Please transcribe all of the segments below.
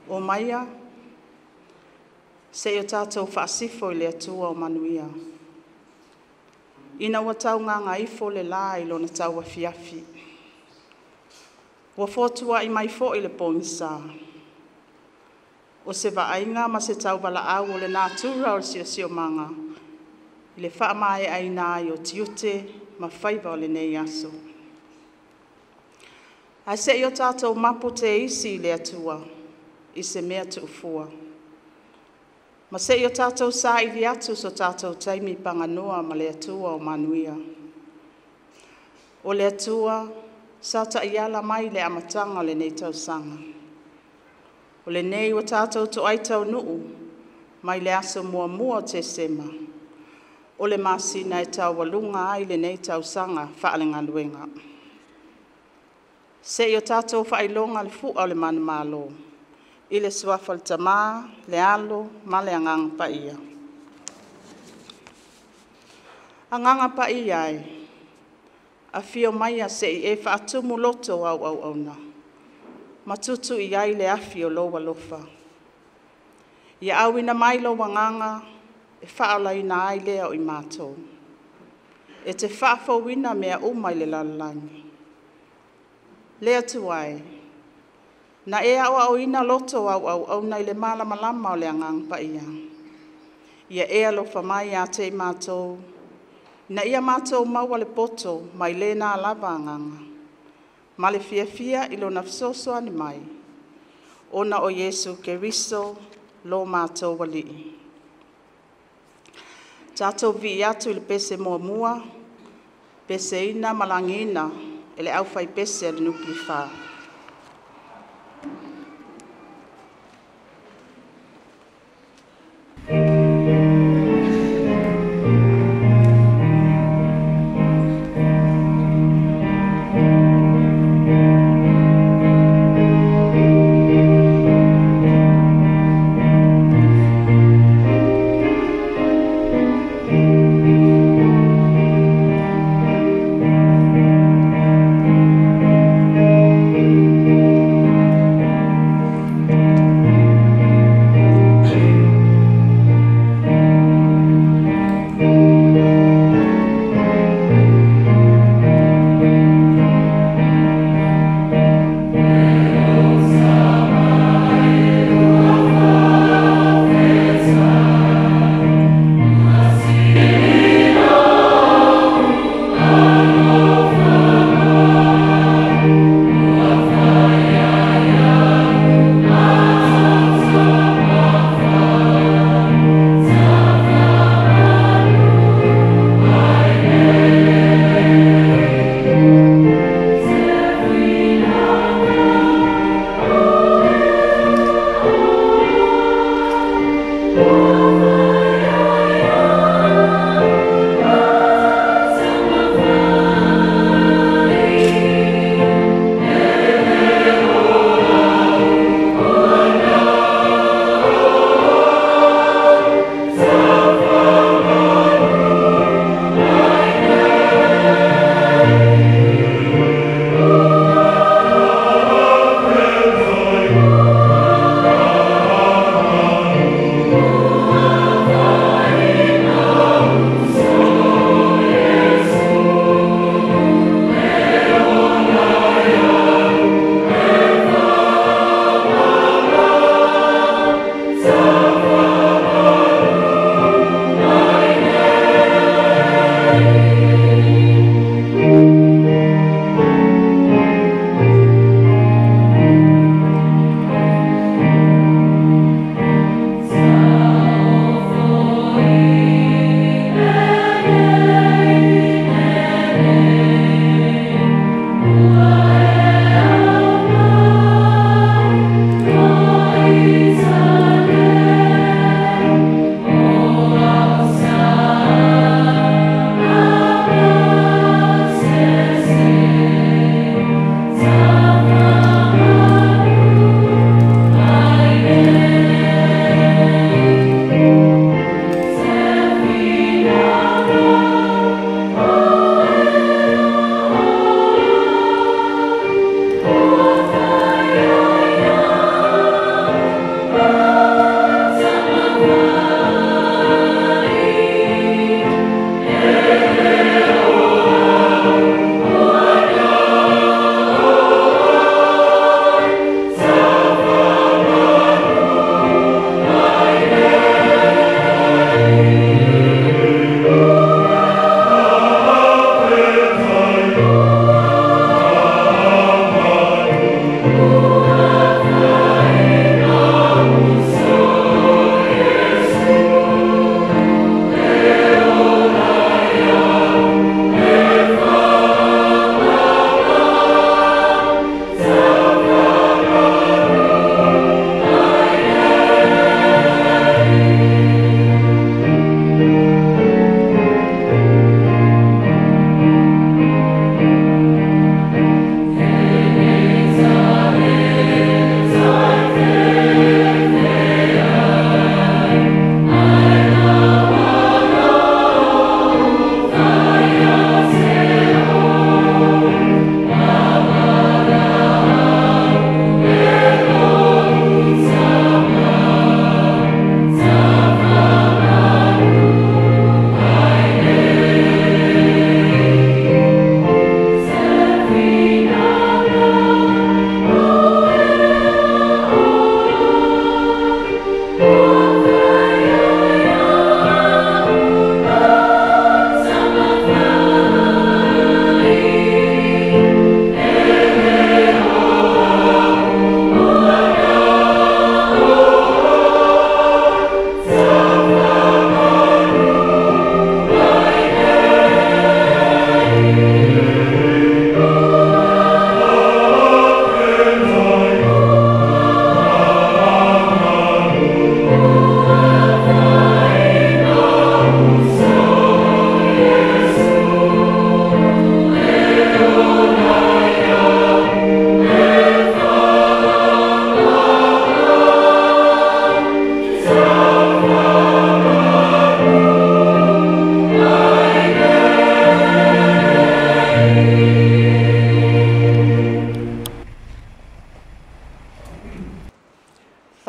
O maia, se o tātou whaasifo i le atua o manuia. Ina ua tau nganga ifo le la i lona tau a fiafi. Ua fotua i mai fo i le pongisa. O se vaainga ma se tau wala au o le nātura o le sio manga. I le wha mai aina i o tiute ma whaiva o le nei aso. A se i o tātou mapo te isi i le atua. I se mea tu ufua. Ma se i o tātou sa i li atu so tātou taimi panganua ma le atua o manuia. O le atua, sa ta iala mai le amatanga le nei tau sanga. O le nei o tātou to aitau nuu, mai le aso mua mua Tesema. O le masina e tau walunga ai le nei tau sanga whaalenga luenga. Se i o tātou whailonga le fua o le manu Mālō. I le suafa le tamā, le alo, ma le anganga pa ia. Anganga pa ia e, a fio mai a se i e whaatumu loto au na. Matutu i ai le afi o loa lofa. Ia awina mai lo wanganga, e whaala ina ai lea o i mātou. E te whaafawina mea umai le lalangi. Lea tuai, na e au ina loto au nei le malama o le angang pa ia. Ia e alofa mai a te mātou, na ia mātou maua le poto mai le nā lava anganga. Ma le fia ilo na fisoso ani mai. Ona o Yesu Keriso lo mātou wali. Tātou vi atu le pese mua, pese ina malangina, ele au fai pese le nuki wha.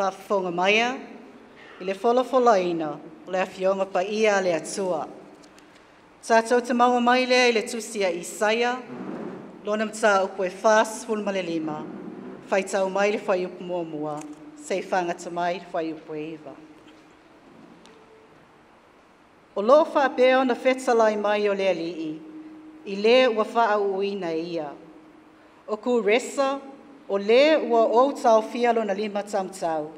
whaafonga maia, i le wholawholaina, o le awhionga pa ia le atua. Tātou te maua mai lea i le tusia Isaia, lona mta upo e whas fulma le lima, whaitau mai le whai upo mua mua, sei whangata mai le whai upo e iwa. O loo whaapeo na whetalai mai o le alii, i le ua wha uina e ia. O ku resa, o le ua o tau fialo na lima tamtau.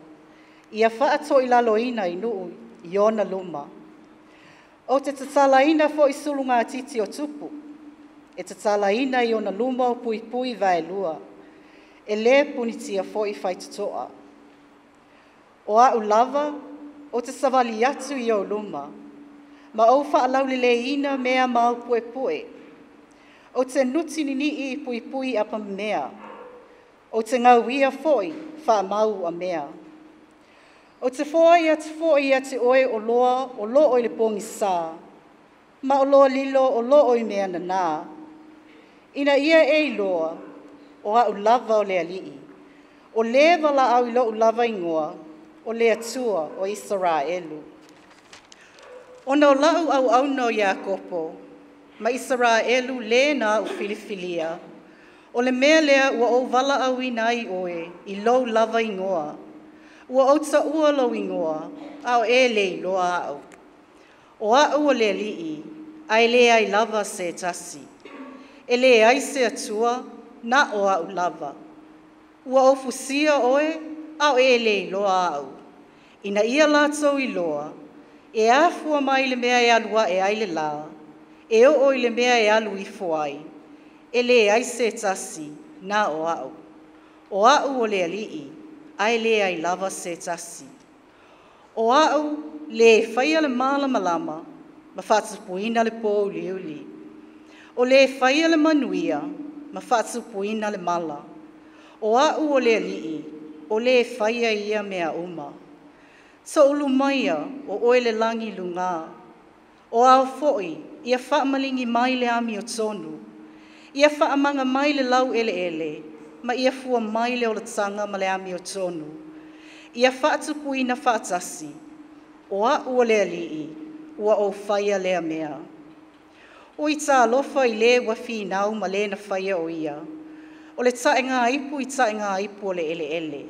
Ia wha ato i laloina i nuu i ona luma. O te tatalaina fo i sulunga atiti o tupu. E tatalaina i ona luma o pui pui vai lua. E le punitia fo i whaitutoa. O a ulava, o te savali atu i o luma. Ma o wha alaulile ina mea mau pue pue. O te nuti nini i pui pui apa mea. O te ngauia foi wha mau a mea. O te foi ati oe o loa o loo i le pongi sā. Ma o loa lilo o loo i mea na nā. Ina ia e loa o a ulava o le alii. O le wala au i lo ulava ingoa o le atua o Israelu. Ona o lau au no ia kopo. Ma Israelu le na u filifilia. O le mea lea ua o wala au i nai oe i lo lava ingoa. Ua o ta ua lo ingoa, au e le loa au. O a ua le lii, ai le ai lava se tasi. E le ai se atua, na o au lava. Ua o fusia oe, au e le loa au. Ina ia lato i loa, e afua mai le mea e alua e ai le la. E o i le mea e alu i fuai. E le ai se tasi, na o au. O au o le alii, ai le ai lava se tasi. O au le whaia le malama, ma whatupuina le pō uliuli. O le whaia le manuia, ma whatupuina le mala. O au o le alii, o le whaia ia mea uma. So ulu maia o oe le langi lunga. O au foi, ia whaamalingi mai le ami o tonu. Ia whaamanga mai le lau ele, ma ia fua mai le o le tanga ma le ami o tonu. Ia whaatupuina whaatasi, o a ua le alii, ua o whaia lea mea. O i tā alofa i le wafi nau ma le na whaia o ia. O le taenga ipu i taenga ipu o le ele.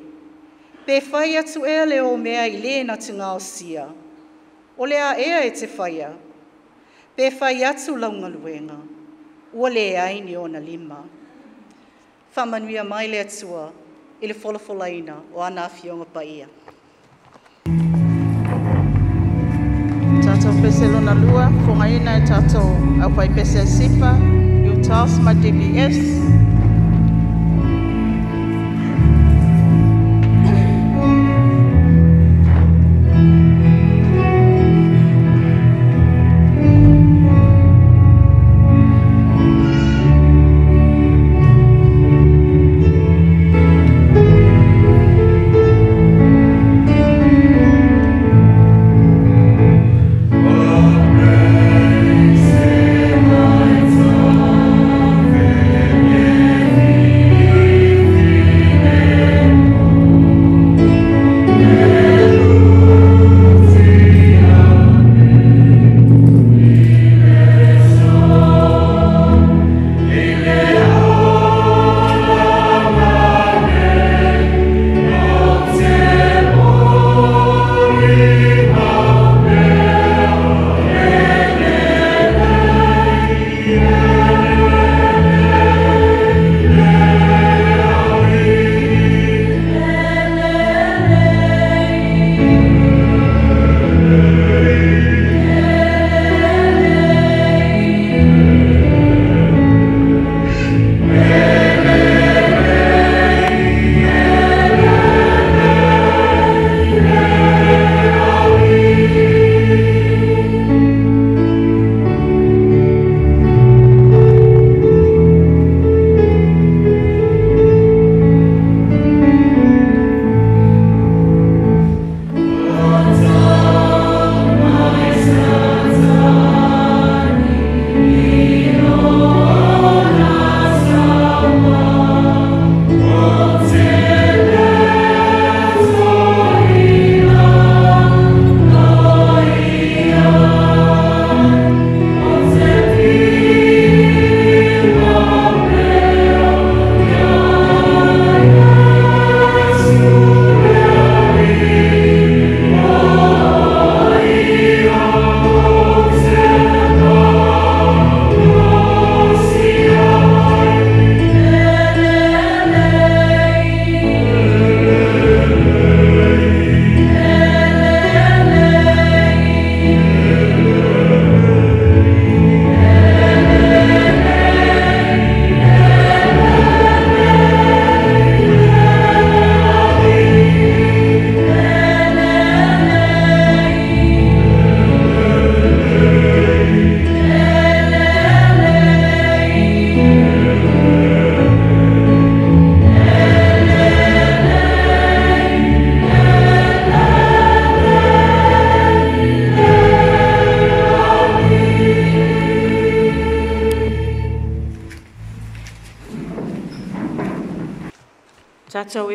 Pe whaia tu ea le o mea i le na tunga o sia. O le a ea e te whaia. Pe whaia tu launga luenga. Ua le aini o na lima. Whamanuia mai le atua i le wholawholaina o ana whionga pa ia. Tātou pese lona lua, whongaina e tātou au pai pese sipa, i o taos ma DBS. Yeah.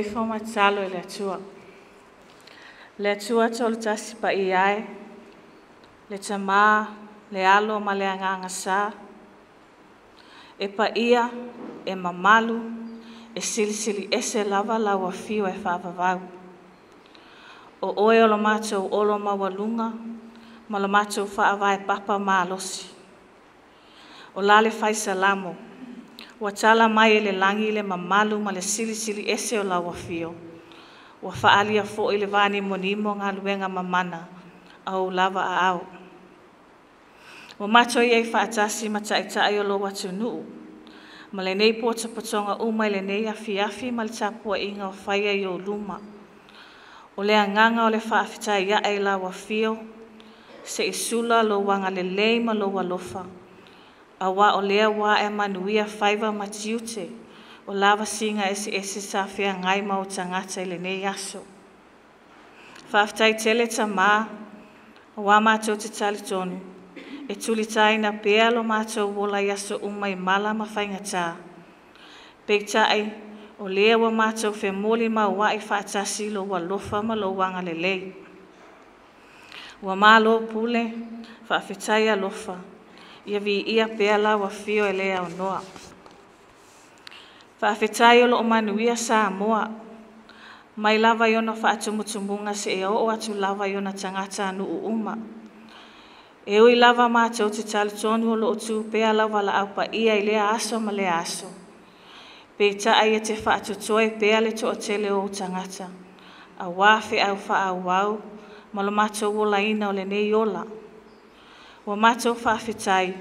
soifo ma talo le atua. Le atua tolu tasi pa iai, le tamā, le alo ma le anganga sa, e pa ia, e mamalu, e silisili ese lava lawa fio e whaavavau. O oe o lo mātou olo mawalunga, ma lo mātou whaavai papa Mālosi. O lale whai salamo, wa tala mai e le langi le mamalu ma le silisili ese o lawa fio. Wa whaalia fo i le vani monimo ngā luenga mamana au lava a au. Wa mātou iei whaatasi ma taitai o lo watu nuu. Ma le nei pōta patonga umai le nei afi ma le tapua inga o whaia i o luma. O le anganga o le whaafitai ia e lawa fio, se isula lo wanga le lei ma lo walofa. A wa o lea wa e manuia whaiva ma tiute, o lava singa ese sa whea ngai ma o tangata i le nei aso. Whaafitai tele ta mā, o wa mātou te tali tonu, e tulitai na pēa lo mātou wola i aso umai mala ma whaingatā. Peitai, o lea wa mātou whe moli ma wa i whaatasi lo walofa ma lo wanga le lei. Wa Mālō pule, whaafetai a lofa, ia vi ia pēa la wa fio e lea o noa. Whaafetai o lo o manuia sa moa, mai lava iona whaatumutumunga se e o atu lava iona tangata anu uma. E ui lava mātou te talitonu o lo o tū pēa lava la au pa ia i lea aso ma lea aso. Peitai e te whaatutoe pēa le to o tele o tangata, a wafe au whaau ma lo mātou wola ina o le nei ola. Wa mātou whaafetai,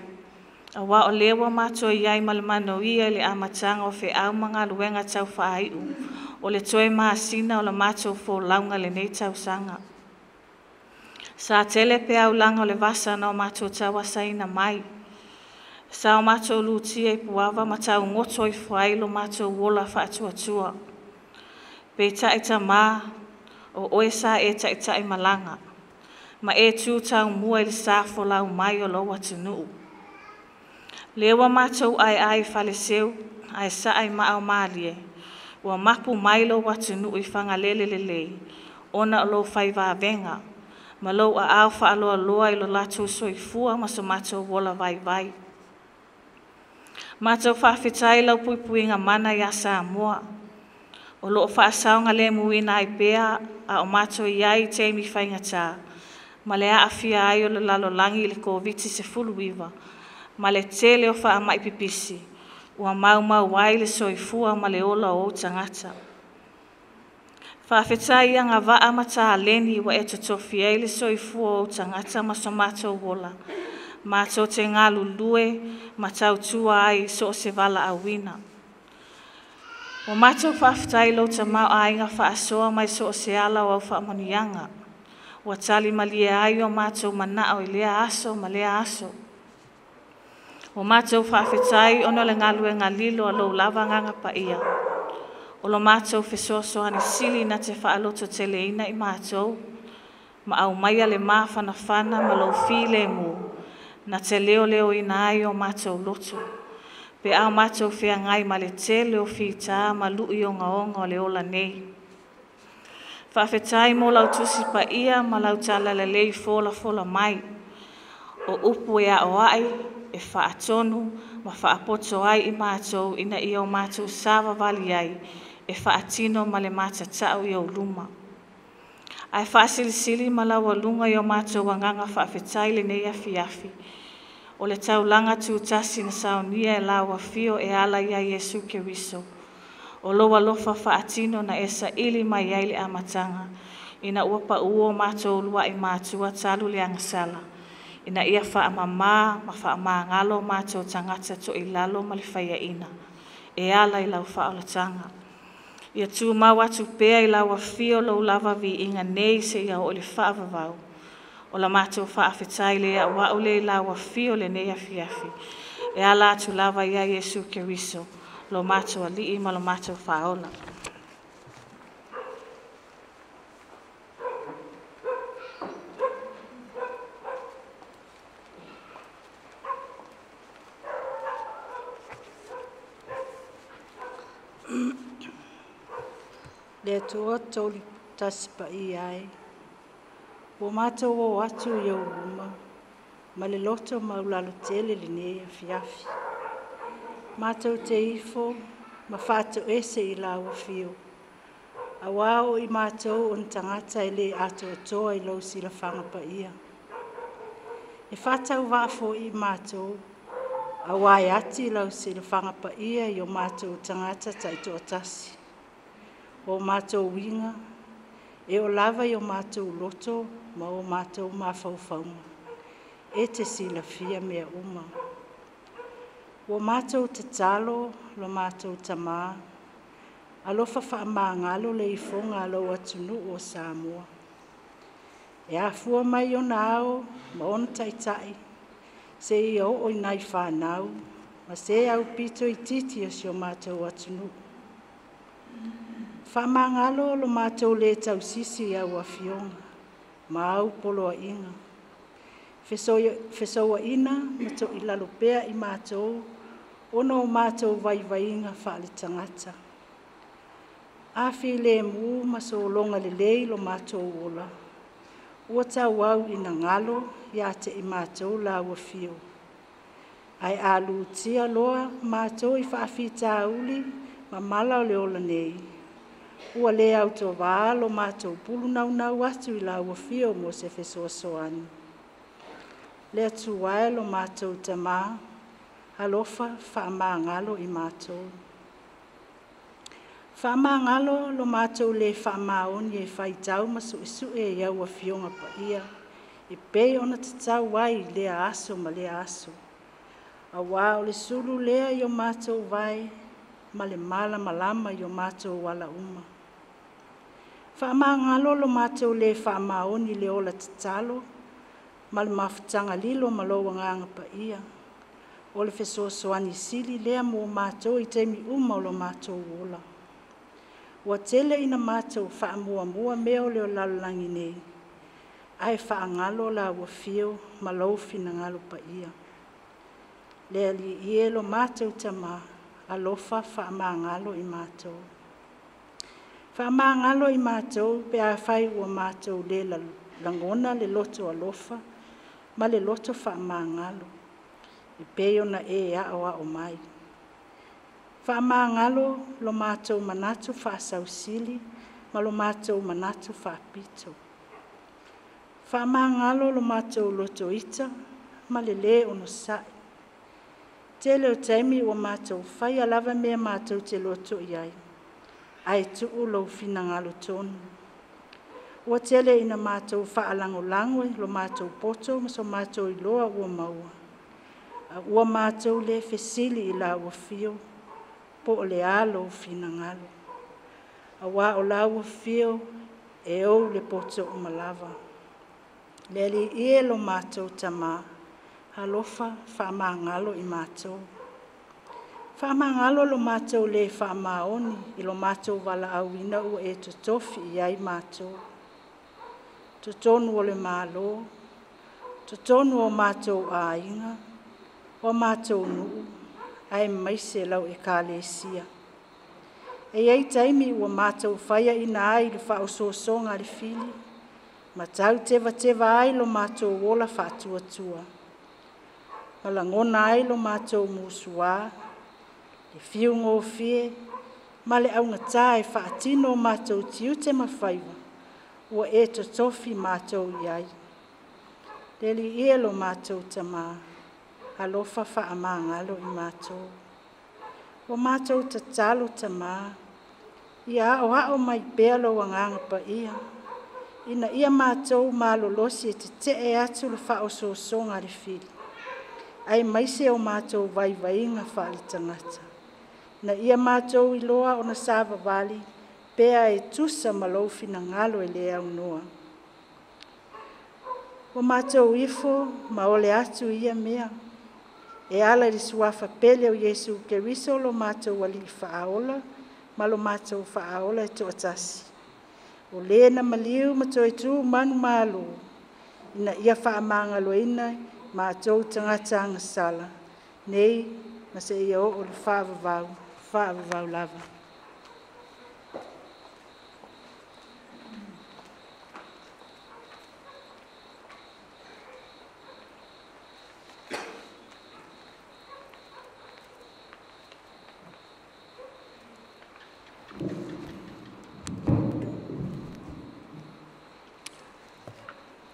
a wa o lewa mātou iai ma le mano ia le amatanga o whe au mga luenga tau whaaiu, o le toe maasina o le mātou fō launga le nei tau sanga. Sa tele pe au langa o le vasa na o mātou tau asaina mai. Sa o mātou lutia i puava ma tau ngoto i whai lo mātou wola whaatuatua. Peita i ta mā, o oe sa e ta malanga, ma e tū tau mua i le sāfo lau mai o lo watu nuu. Lewa mātou ai whale seu, ai sa ai maa o maalie, wa mapu mai lo watu nuu i whangalele lelei, ona o lo whai venga, ma lo a au whaaloa loa i lo lātou soifua ma so mātou wola vai. Mātou whaafetai lau puipuinga mana i a Samoa, o lo o whaasaunga le muina ai pēa a o mātou iai te mi whaingatā, ma le a awhia ai o le lalolangi i le COVID se fuluiva, ma le tele o wha mai pipisi, ua mau wai le soifua ma le ola o tangata. Whaafetai ia ngā waa ma tā leni wa e totofi ai le soifua o tangata ma so mātou wola, mātou te ngā lulue ma tau tua ai so se vala a wina. O mātou whaafetai lo ta mau a inga whaasoa mai so se ala o au whaamonianga, wa tali malia ai o mātou manao i lea aso ma lea aso. O mātou whaafetai ono le ngalue ngā lilo a lo lava nganga pa ia. O lo mātou whesoaso ani sili na te whaaloto tele ina i mātou, ma au maia le mawhanawhana ma lo while mu, na te leo ina ai o mātou lotu. Pe au mātou whea ngai ma le tele o whita ma lui o ngaonga o le ola nei. Whaafetai mo lau tusi pa ia ma lau tala le lei fola mai. O upu e a o ai, e whaatonu, ma whaapoto ai i mātou ina i o mātou sāwa vali ai, e whaatino ma le mātatau i o luma. Ai whaasilisili ma lau alunga i o mātou wanganga whaafetai le nei afi. O le taulanga tūtasi na Sauniga Lotu e ala ia Yesu Keriso. O loa lofa whaatino na esa ili mai ai le amatanga, ina uapa uo mātou lua i mātua talu le angasala. Ina ia whaamamā ma whaamangalo mātou tangata to i lalo ma le whaia ina. E ala i lau whaolatanga. Ia tū mau atu pēa i lau awhio lau lava vi inga nei se ia o le whaavavau. O la mātou whaafetai lea wa o le lau awhio le nei afi. E ala atu lava ia Yesu Keriso. Lo mātou alii ma lo mātou whaola. Le tua toli tasipa I ai. O mātou o atu I au uma. Ma le loto maulalo tele li nei afiafi. Mātou te ifo, ma whātou ese I la wafio. A wao I mātou on tangata I le ato atoa I lau sila whangapa ia. E whātau wāfo I mātou, a wai ati lau sila whangapa ia I o mātou tangata taito atasi. O mātou winga, e o lava I o mātou loto, ma o mātou mawhauwhaunga. E te sila fia mea uma. O mātou te talo, lo mātou tamā, alofa whaamangalo le ifonga alo atunu o Samoa. E afua mai o nao, ma on taitai, se I o nai whanau, ma se au pito I titi o si o mātou atunu. Whaamangalo lo mātou le tau sisi au afionga, ma au poloa inga. Fesoa ina, mato I lalopea I mātou, ono mātou vaivainga whaale tangata. Awhi le mu maso longa le lei lo mātou ola. Ua tau au ina ngalo, ia te I mātou la ua fio. Ai alu tia loa mātou I whaafi tā uli, ma mala o le ola nei. Ua le au tō wā lo mātou pulu nau atu I la ua fio mo se fesoa soani. Le atu wae lo mātou tamā, alofa whaamangalo I mātou. Whaamangalo lo mātou le whaamaoni e whaitau masu isu e iau a fionga pa ia. E pei ona te tau wai lea aso ma lea aso. A wā o le sulu lea I o mātou vai, ma le mala malama I o mātou wala uma. Whaamangalo lo mātou le whaamaoni le ola te talo, ma le mawhitanga lilo ma loa nganga pa ia. O le fesoa soani sili lea mo mātou I teimi uma o lo mātou ola. Ua tele ina mātou whaamua mea o leo lalolangi nei. Ai whaangalo la ua fio ma laufi na ngalo pa ia. Lea li ie lo mātou tamā, alofa whaamangalo I mātou. Whaamangalo I mātou pe a whai ua mātou le langona le loto alofa, ma le loto whaamangalo. I peo na e a o mai. Whaamangalo lo mātou manatu whaasausili, ma lo mātou manatu whaapito. Whaamangalo lo mātou loto ita, ma le ono sai. Tele o taimi o mātou whai alava mea mātou te loto iai. Ai tuu lo fina ngalo tonu. Ua tele ina mātou whaalango lo mātou poto, ma so mātou iloa ua maua. Ua mātou le fesili I la ua fio, po o le alo fina ngalo. A wā o la ua fio, e au le poto o malava. Le li ie lo mātou tamā, halofa whaamangalo I mātou. Whaamangalo lo mātou le whaamaoni I lo mātou wala auina ua e totofi I ai mātou. Totonu o le Mālō, totonu o mātou ainga, o mātou nuu, ai maise lau e kālesia. E ei taimi ua mātou whaia ina ai le whaososonga le fili, ma tau tewa ai lo mātou wola whaatuatua. Malangona ai lo mātou musua, le fiungo fie, ma le aunga e whaatino mātou tiu te mawhaiwa, ua e totofi mātou iai. Leli ie lo mātou tamā, alofa whaamangalo I mātou. O mātou tatalo tamā, ia o mai pea lo wanganga pa ia. Ina ia mātou mālolosi e te atu le whaososonga le fili. Ai maise o mātou vaivainga whaali tangata. Na ia mātou iloa o na sāwa vali, pea e tusa malofi na ngalo e lea unoa. O mātou ifo, ma ole atu ia mea. E ala li suafa pele o Yesu Keriso lo mātou wali whaaola, ma lo mātou whaaola e toatasi. O lena maliu mato e tu manu Mālō, ina ia whaamangalo ina mātou tangata angasala. Nei, ma se ia o le whaavavau lava.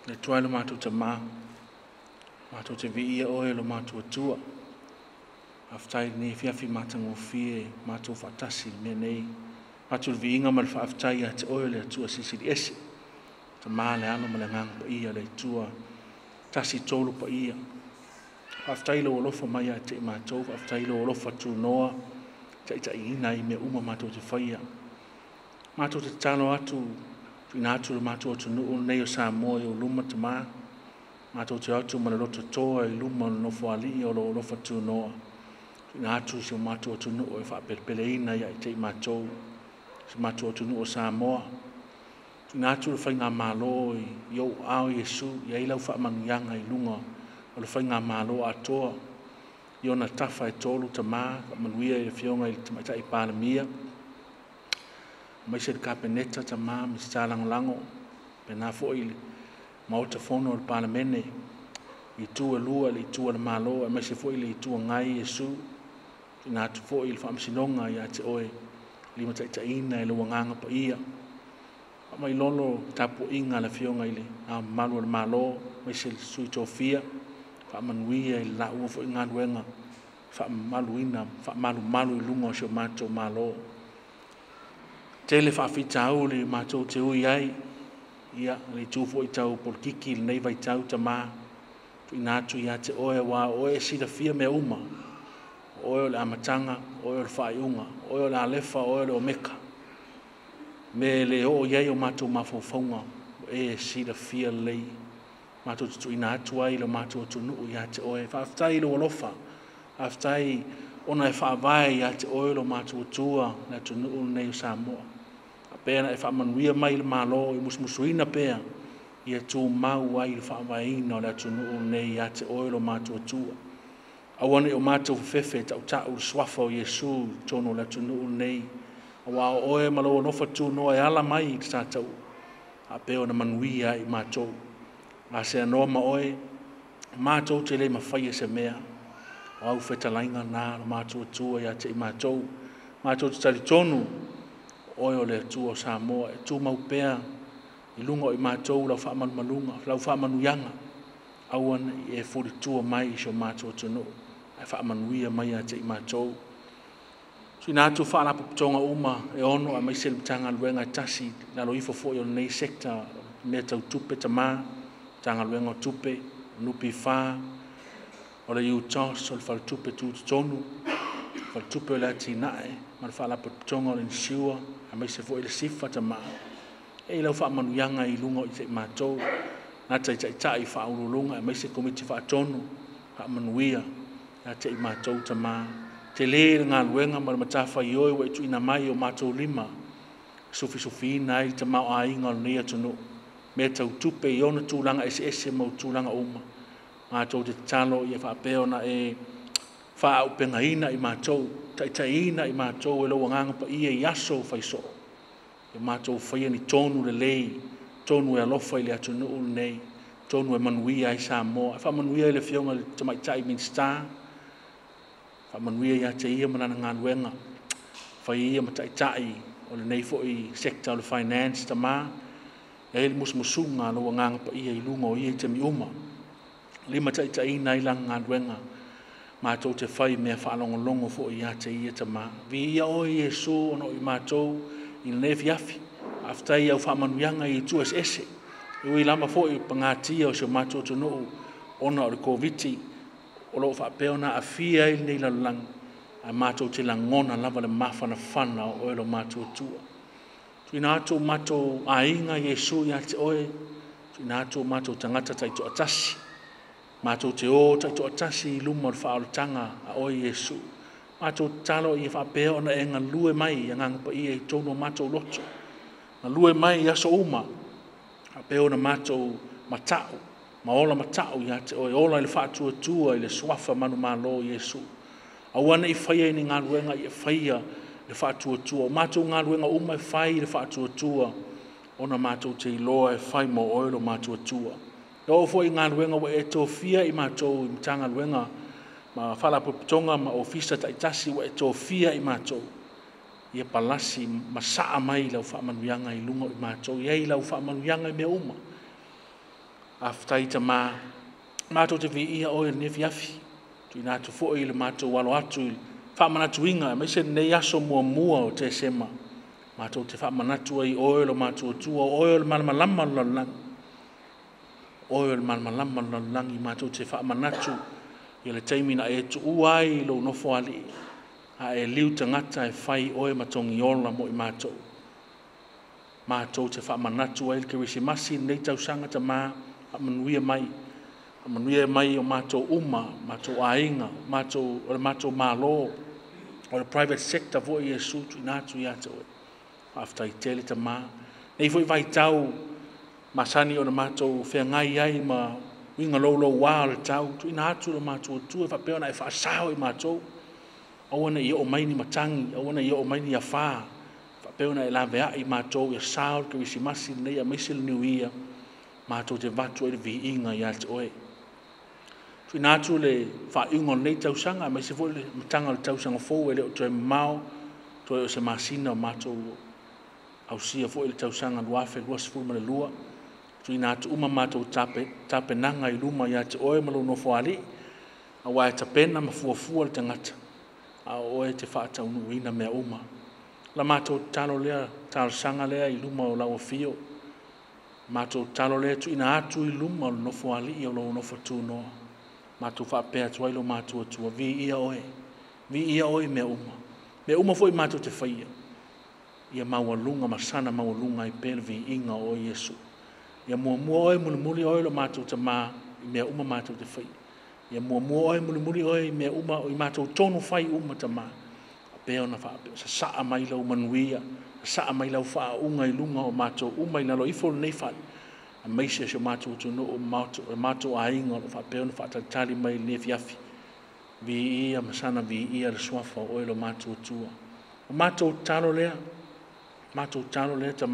Le tua lo mātou te mā. Mātou te vi ia oe lo mātou atua. Aftai ni fiafi mātango fie, mātou whatasi me nei. Mātou vi inga mal whaaftai a te oe le atua sisiri ese. Te mā le ano ma le ngang pa ia le tua. Tasi tolu pa ia. Whaaftai lo olofa mai a te mātou. Whaaftai lo olofa tu noa. Te ita ina i me uma mātou te whaia. Mātou te talo atu. Ina atu le mātou atu nuu nei o Samoa i o luma te mā. Mātou te atu ma le loto toa i luma no fuali o lo olofa tu noa. Ina atu si o mātou atu nuu e whaapele ina ia i te mātou. Si mātou atu nuu o Samoa. Ina atu le whainga Mālō i o ao Yesu. Ia ilau whaamangianga i lunga. O le whainga Mālō atoa. I ona tafa e tolu te mā. Manuia i le fionga i te maita i pālamia. Mai se kapeneta ta mā mi stalang lango pe na fo ile ma o te fono le palamene i tu lua le tu le Mālō mai se fo ile i tu ngai Yesu ina tu fo ile fa msinonga ya te oe lima ta ina ile wanganga pa ia mai lolo tapu inga la fionga ile a malu le Mālō mai se sui tofia fa manuia ile la u fo inga wenga fa maluina fa malu lungo so mato Mālō Tele whaafita au le mātou te ui ai. Ia, le tūfo i tau polkiki le nei vai tau ta mā. Tu inatu ia te oe wā oe sida fia me uma. Oe le amatanga, oe le whaiunga, oe le alefa, oe le omeka. Me le o iei o mātou mawhauwhaunga. E sida fia lei. Mātou tu inatu ai le mātou tu nuu ia te oe. Whaaftai le walofa. Whaaftai ona e whaavai ia te oe lo mātou tua na tu nuu nei o Samoa. Pena e whaamanuia mai le Mālō i musmusuina pea ia tū mau ai le whaamaina o le atu nuu nei ia te oe lo mātou tua. Awane o mātou fefe tau tau swafa o Yesu tono le atu nuu nei. Awa o oe malo nofa tū noa e ala mai i tātou. A peo na manuia i mātou. A se anoa ma oe mātou te le mawhai e se mea. O au whetalainga nā lo mātou tua ia te i mātou. Mātou te tali tonu. Oe o le tua o Samoa, e tū mau pēa, i lunga i mātou, lau whaamanu malunga, lau whaamanu yanga, awan i e furi tua mai i so mātou tunu, e whaamanuia mai a te i mātou. So i nātou whaalapu pitonga uma, e ono a mai selitanga luenga tasi, nalo ifo fo i o nei sekta, mea tau tupe ta mā, tanga luenga tupe, nupi whā, o le iu tos, o le whal tupe tu tonu, whal tupe o le ati nae, ma le whaalapu pitonga o le nsiua, a mai se fo ile sifa ta maa. E lau wha manuyanga i lunga i te mātou. Nā tai tai wha aurulunga, a mai se komiti wha atonu, wha manuia, nā te i mātou ta maa. Te le ngā luenga ma le matawha i oi wa i tuina mai o mātou lima. Sufi nai ta mao a inga o nia tunu. Me tau tupe i ona tūlanga ese mau tūlanga uma. Mātou te talo i e wha apeo na e wha au penga ina i mātou. Tai ina i mātou e loa nganga pa ia i aso whaiso. E mātou whaia ni tonu le lei, tonu e alofa i le atu nuu nei, tonu e manuia i Samoa. E wha manuia i le fionga le tamaitai min star. Wha manuia i a te ia manana ngā luenga. Whai ia mataitai o le nei fo i sekta o le finance ta mā. E le musmusunga loa nganga pa ia i lunga o ia i te mi uma. Lima tai nai lang ngā luenga. Mātou te whai mea whaalongolongo fo i a te ia ta mā. Vi ia o Yesu ono i mātou i le nefi afi. Aftai au whaamanuyanga i tu ese. I ui lama fo i pangatia o se mātou tu nuu ona o le COVID-19. O lo whaapeo na a fia i nei lalang. A mātou te langona lava le mawhana whana o oelo mātou tua. Tui nātou mātou a inga Yesu i a te oe. Tui nātou mātou tangata tai to atasi. Mātou te o tai to atasi i luma o whaaolotanga a oe Yesu. Mātou talo i whaapeo na e ngā lue mai i nganga pa i e tono mātou loto. Ngā lue mai i aso uma. A peo na mātou matau. Maola matau i a te oe. Ola i le whaatua tua i le swafa manu Mālō Yesu. Awana i whaia ni ngā ruenga i whaia le whaatua tua. Mātou ngā ruenga uma i whai le whaatua tua. Ona mātou te iloa e whai mo oelo mātua tua. Lo fo i ngā ruenga wa e tō fia i mātou i mtanga ruenga. Ma whalapu pitonga ma ofisa ta itasi wa e tō fia i mātou. Ia palasi ma saa mai lau whaamanuianga i lunga i mātou. Iei lau whaamanuianga i mea uma. aftai ta mātou te vi ia o ne fiafi tu ina tu fo ile mātou walo atu fa manatu inga me se ne yaso mua o Tesema mātou te fa manatu ai o lo mātou tu o le malama lang o le malama lang I mātou te fa manatu ia le taimina e tu uai lo no fo ali a e liu tangata e fai o matongi ola mo I mātou te fa manatu ai ke risi masi nei tau sanga ta manuia mai o mātou mātou ainga, mātou Mālō, o le private sector vo I Yesu tu inatu ia te oe. After I tele ta nei foi vai tau, masani o le mātou whengai ai ma winga lolo wā le tau, tu inatu le mātou tu e whapeo na e whaasao I mātou. Awana I o mai ni matangi, awana I o mai ni a whaa. Whapeo na e la vea I mātou ia sao ke risi masi nei a mesil niuia, mātou te vatu e le vi inga ia te oe. Tu inatu le whaunga nei tausanga, mai se fo le matanga le tausanga fōu e le o toi mau, toi o se masina o mātou au sia fo le tausanga luafe luas fulma le lua. Tu inatu uma mātou tape nanga I luma ia te oe malo no foali, a wae ta pena ma fuafua le tangata, a oe te whaata unuina mea uma. La mātou talo lea, talo sanga lea I luma o lau fio, mātou talo lea tu inatu I luma o no foali I o lau no fatu noa. Mātou whaapea tuailo mātou atua, vi ia oe mea uma. Mea uma foi mātou te whaia. Ia maualunga, masana maualunga I pēle vi inga o Yesu. Ia mua oe muli oe lo mātou ta I mea uma mātou te whaia. Ia mua oe muli oe I mea uma o I mātou tonu whai uma ta Peo na whaapea, sa saa mai lau manuia, sa saa mai lau whaunga I lunga o mātou uma I nalo ifo nei whai. A meisia se mātou tu no o mātou a inga o whapeo na whatatali mai ne fiafi. Vi ia masana vi ia le swafa o elo mātou tua. O mātou talo lea ta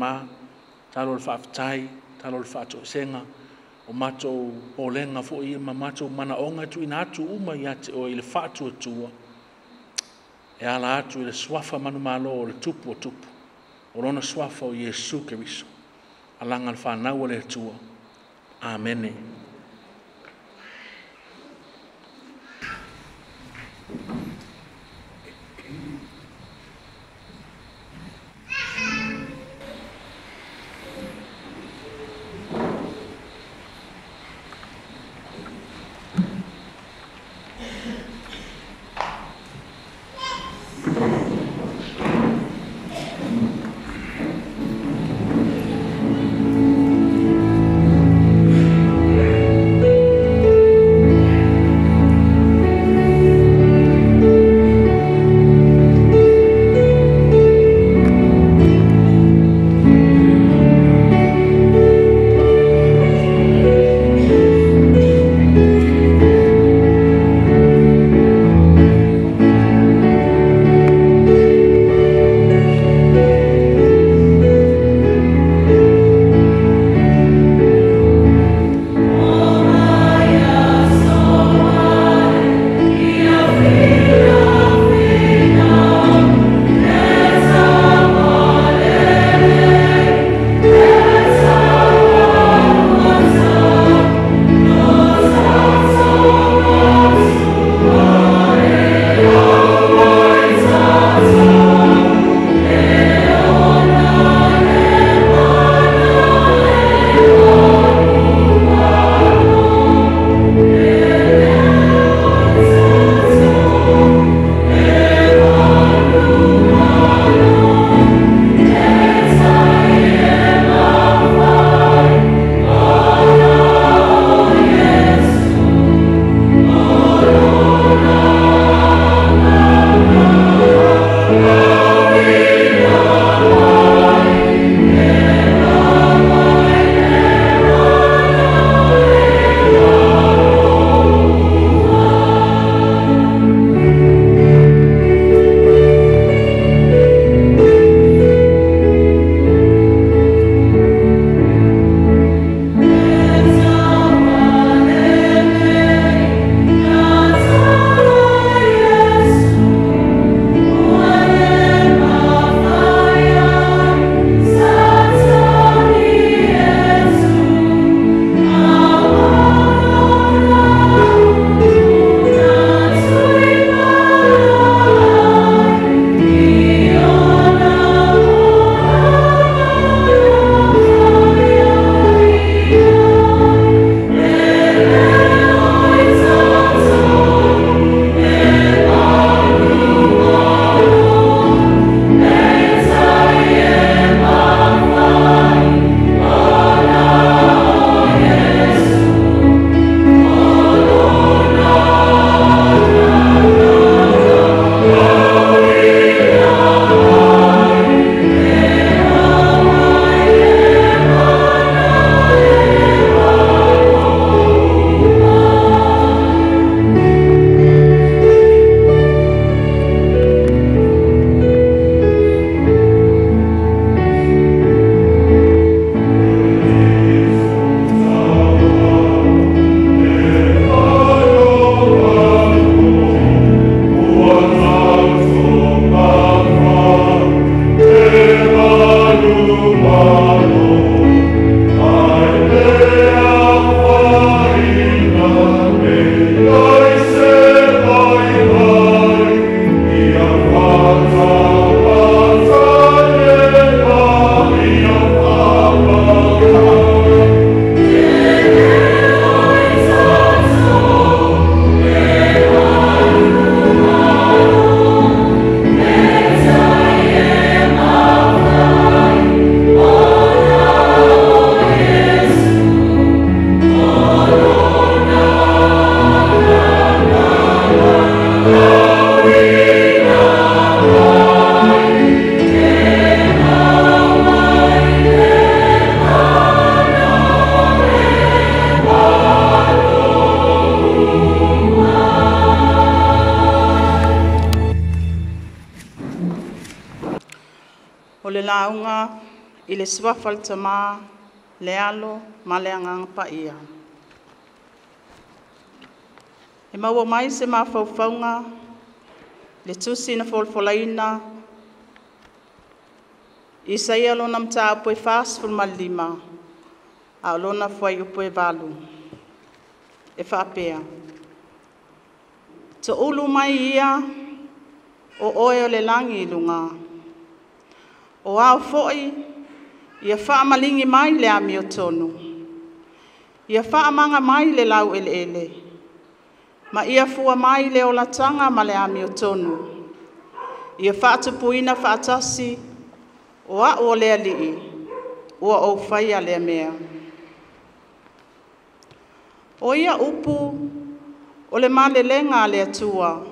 talo le whaafitai, talo le whaatou senga, o mātou o lenga fo ia ma mātou mana onga tu ina atu uma I ate o ile whaatua tua. E ala atu ile swafa manu Mālō o le tupu. O lona swafa o Yesu Keriso. Alanga le whanau le tua. Amene. i le suafa le tamā, le alo, ma le agaga paia. E maua mai se mafaufauga, le tusi na folafolaina, Isaia lona mataupu e 5 a lona fuai upu e 8 e whaapea. To ulu mai ia o oe o le langi lunga. O au foi ia whaamalingi mai le ami o tonu. Ia whaamanga mai le lau ele. Ma ia fua mai le o latanga ma le ami o tonu. Ia whaatupuina whaatasi o a o le alii, o a o whaia le mea. O ia upu, o le malelenga le atua,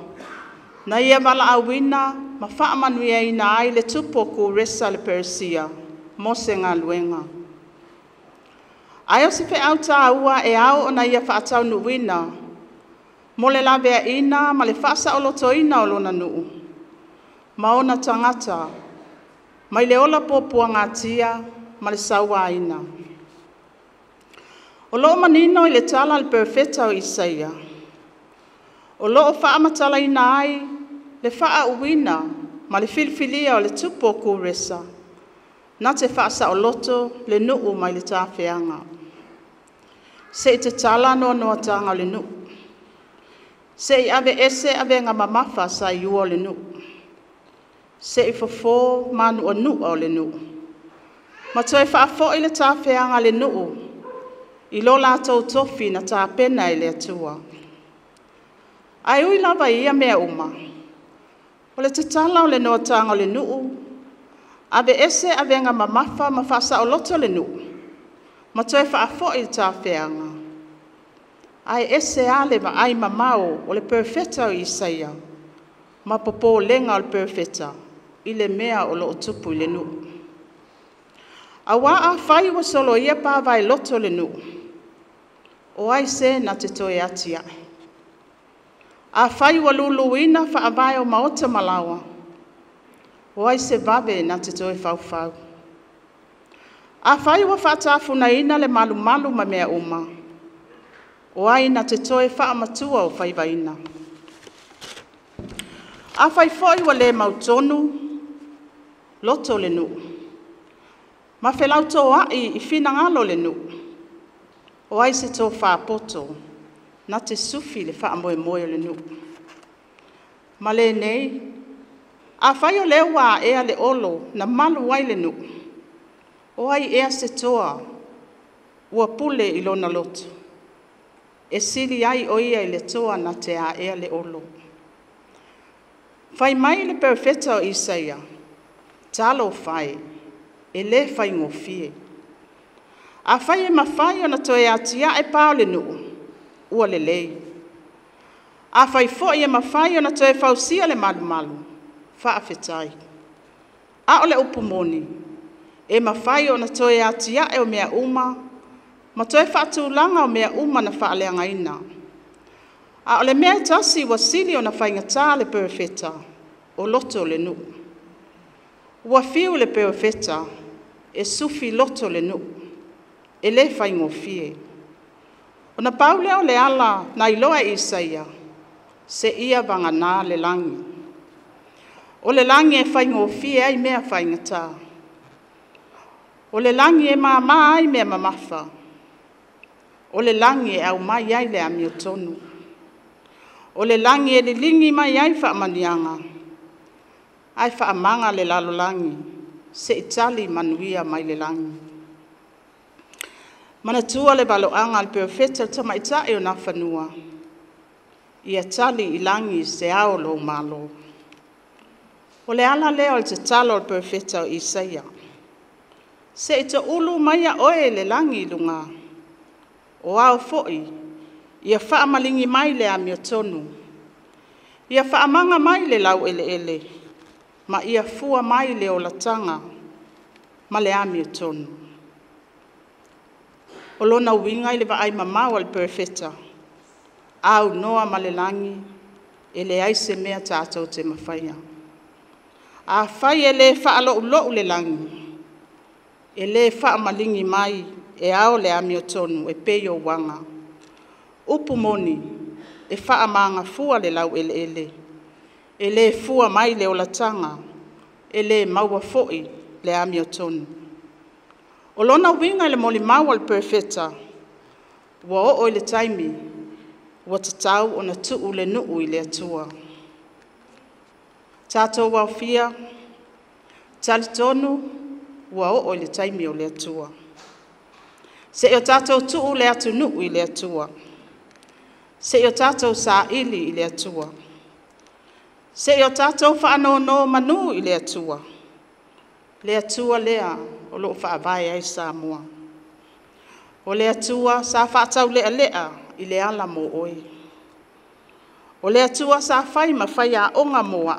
na ia wala awina, ma whaamanuia ina ai le tupo ku resa le Persia, mo se ngā luenga. Ai o se whi au tā ua e au o na ia whaatau nuwina, mo le lawea ina, ma le whaasa o loto ina o lona nuu. Ma ona tangata, mai le ola popua ngā tia, ma le saua ina. O loo manino i le tala le perfeta o Isaia. O loo whaamatala ina ai, le whaa uwina, ma le filifilia o le tupo ku resa. Na te whaasa o loto, le nuu mai le tāwhianga. Se i te tala no tanga o le nuu. Se i ave ese ave ngā mamafa sa i ua o le nuu. Se i fofo manu o nuu o le nuu. Ma toi whaafo i le tāwhianga le nuu, i lo lātou tofi na tāpena i le atua. Ai ui lava ia mea uma. O le te tala o le noa tanga o le nuu, ave ese ave ngā mamafa ma whaasa o loto le nuu. Ma toi whaafo i le tāwhianga. Ai ese ale ma ai mamao o le perfeta o Isaia, ma popo lenga o le perfeta, i le mea o lo tupu i le nuu. Awa a whai wa solo ia pāwai loto le nuu. O ai se na te toe ati ai. A whai wa Lulu ina whaawai o maota malawa. O ai se vave na te toe whauwhau. A whai wa whaatafuna ina le malu ma mea uma. O ai na te toe whaamatua o whaiwaina. A whai whai wa le mautonu, loto le nuu. Ma whelau tō ai i whinangalo le nuu. O ai se tō whaapoto, na te sufi le whaamoe moe le nuu. Ma le nei, a whai o leo wā ea le olo na malu wai le nuu. O ai ea se toa, ua pule i lona lotu. E siri ai o ia i le toa na te a ea le olo. Whai mai le perfeta o Isaia, talo whai, e le whai ngofie. A whai e mawhai o na toe atia e pao le nuu, ua le lei. A whai fo e mawhai o na toe whausia le malu, whaafetai. A o le upumoni, e mawhai o na toe atia e o mea uma, ma toe whaatulanga o mea uma na whaaleanga ina. A o le mea tasi wa sili o na whaingata le perfeta, o loto le nuu. Ua fiu le perfeta, e sufi loto le nuu, e le whaingofie. O na paule o le ala na iloa Isaia, se ia vangana le langi. O le langi e whaingofie ai mea whaingata. O le langi e maa ai mea mamafa. O le langi e au mai ai le ami o tonu. O le langi e li lingi mai ai whaamanianga. Ai whaamanga le lalo langi, se itali manuia mai le langi. Manatua le baloanga le perfeta tamaitai o na whanua. Ia tali i langi se ao lo Mālō. O le ala leo le te talo le perfeta o Isaia. Se ita ulu mai a oe le langi lunga. O ao foi, ia whaamalingi mai le ami o tonu. Ia whaamanga mai le lau ele. Ma ia fua mai le o latanga, ma le ami o tonu. O lona uinga i le vaai mamau al perfeta. Au noa ma le langi, e le aise mea tātou te mawhaia. A whai e le whaalo ulo le langi. e le whaamalingi mai e ao le ami o tonu e pei o wanga. Upu moni e whaamanga fua le lau ele ele. E le fua mai le olatanga e le maua foi le ami o tonu. O lona winga le moli maua le perfeta wa o le taimi wa tatau o na tuu le nuu i le atua. Tātou wau fia, tali tonu wa o le taimi o le atua. Se o tātou tuu le atu nuu i le atua. Se o tātou sa ili i le atua. Se o tātou whaano no manu i le atua. Le atua lea o lo whaavai ai sa mua. O le atua sa whaatau lea lea i le ala mo oi. O le atua sa whai ma whai a onga moa.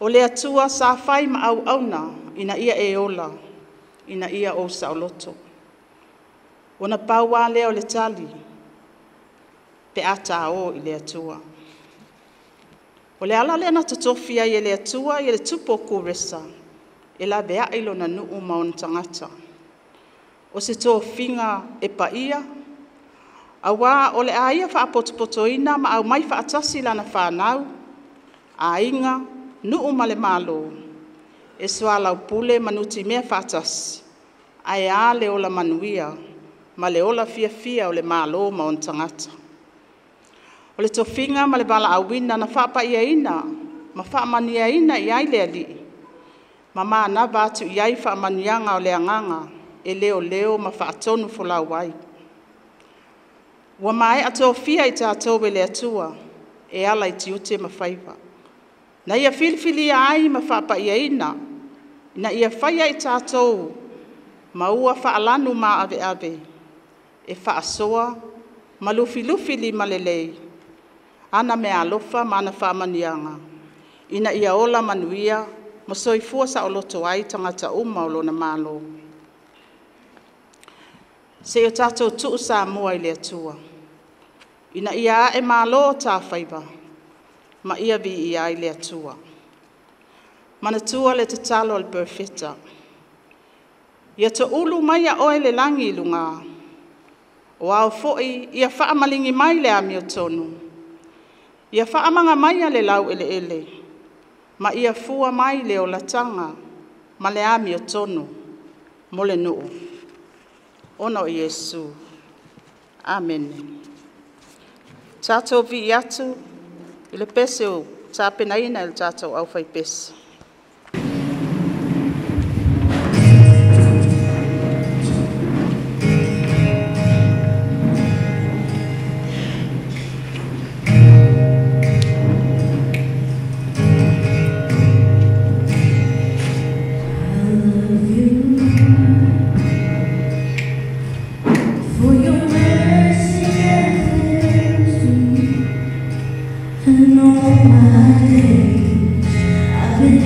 O le atua sa whai ma au auna ina ia e ola, ina ia o sa loto. O na paua lea o le tali, pe ata o i le atua. O le ala lea na tatofia i le atua i le tupo kuresa, e la bea ilo na nuu maon tangata. O se tō finga e pa ia, awa o le aia wha apotopotoina ma au mai wha atasi lana whanau, a inga nuu ma le Mālō, e soa lau pule manuti mea wha atasi, a e a le ola manuia, ma le ola fia fia o le Mālō maon tangata. O le tofinga ma le bala awina na wha pa ia ina, ma wha mania ina i ai lea li, ma maa na vatu i ai wha manianga o le anganga, e leo leo ma wha atonu fola wai. Wa mai ato fia i tātou e le atua, e ala i tiute ma whaiva. Na ia filifili ai ma wha pa ia ina, na ia whaia i tātou, ma ua wha alanu ma ave ave, e wha asoa, ma lufi lufi li malelei, ana me alofa ma ana wha manianga, ina ia ola manuia, ma soifua sa o loto ai tangata uma o lona Mālō. Se o tātou tuu sa mua i le atua. Ina ia e Mālō tā whaiva, ma ia vi ia i le atua. Mana tua le te talo al perfeta. Ia to ulu mai a oe le langi lunga. O au foi, ia whaamalingi mai le ami o tonu. Ia whaamanga mai a le lau ele ele. Ma ia fua mai le o latanga, ma le ami o tonu, mo le nuu. Ona o Yesu. Amen. Tātou vi atu, i le pese o tāpenaina i le tātou au whai pese. And all my days I've been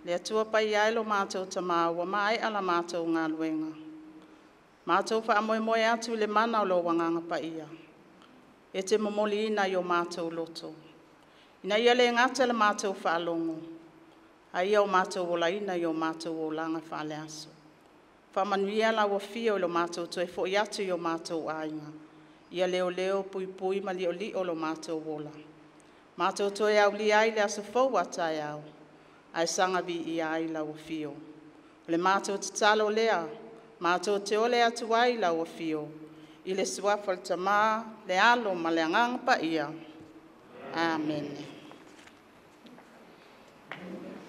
Le atua pai ai lo mātou tamā ua mai ala mātou ngā luenga. Mātou wha amoe moe atu le mana o lo wanganga pa ia. E te momoli ina i o mātou loto. Ina ia le ngata le mātou wha alongo. A ia o mātou ola ina i o mātou o langa wha ale aso. Wha manuia la wa fio lo mātou toe fo i atu i o mātou ainga. Ia leo leo pui pui ma li o lo mātou ola. Mātou toe au li ai le aso fau atai au. Ai sanga vi i ai la wa fio. Le mātou te talo lea. Mātou te ole atu ai la wa fio. I le suafa le tamā, le alo ma le anganga pa ia. Amen.